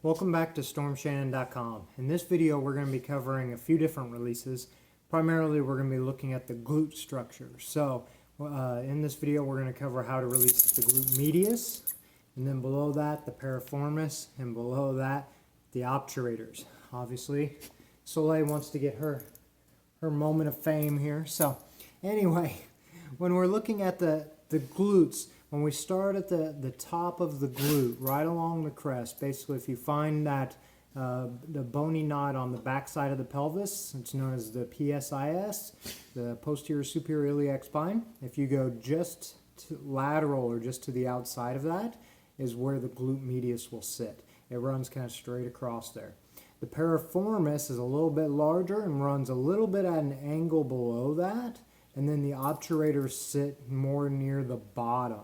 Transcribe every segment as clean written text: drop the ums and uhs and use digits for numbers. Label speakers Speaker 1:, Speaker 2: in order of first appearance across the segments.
Speaker 1: Welcome back to stormshannon.com. In this video we're going to be covering a few different releases. Primarily we're going to be looking at the glute structure. So in this video we're going to cover how to release the glute medius, and then below that the piriformis, and below that the obturators. Obviously Soleil wants to get her moment of fame here. So anyway, when we're looking at the glutes, when we start at the top of the glute, right along the crest, basically if you find that the bony knot on the back side of the pelvis, it's known as the PSIS, the posterior superior iliac spine. If you go just lateral or just to the outside of that is where the glute medius will sit. It runs kind of straight across there. The piriformis is a little bit larger and runs a little bit at an angle below that, and then the obturators sit more near the bottom.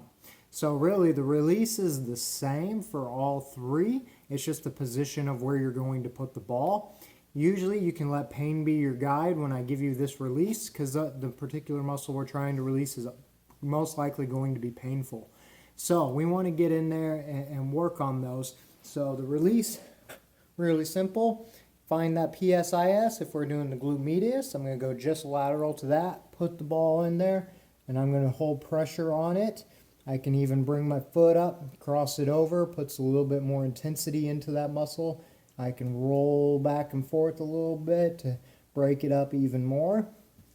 Speaker 1: So really the release is the same for all three. It's just the position of where you're going to put the ball. Usually you can let pain be your guide when I give you this release, because the particular muscle we're trying to release is most likely going to be painful. So we want to get in there and work on those. So the release, really simple. Find that PSIS. If we're doing the glute medius, I'm going to go just lateral to that, put the ball in there, and I'm going to hold pressure on it. I can even bring my foot up, cross it over, puts a little bit more intensity into that muscle. I can roll back and forth a little bit to break it up even more,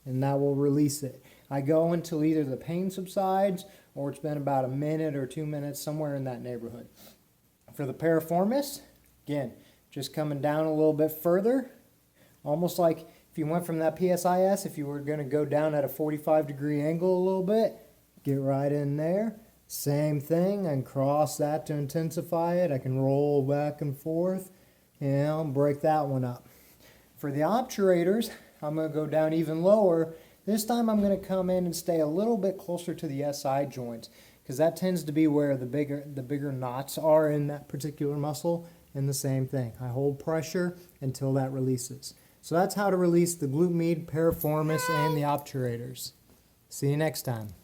Speaker 1: and that will release it. I go until either the pain subsides or it's been about a minute or 2 minutes, somewhere in that neighborhood. For the piriformis, again, just coming down a little bit further, almost like if you went from that PSIS, if you were going to go down at a 45-degree angle a little bit, get right in there. Same thing, and cross that to intensify it. I can roll back and forth and break that one up. For the obturators, I'm going to go down even lower. This time I'm going to come in and stay a little bit closer to the SI joints, because that tends to be where the bigger knots are in that particular muscle. And the same thing, I hold pressure until that releases. So that's how to release the glute med, piriformis, and the obturators. See you next time.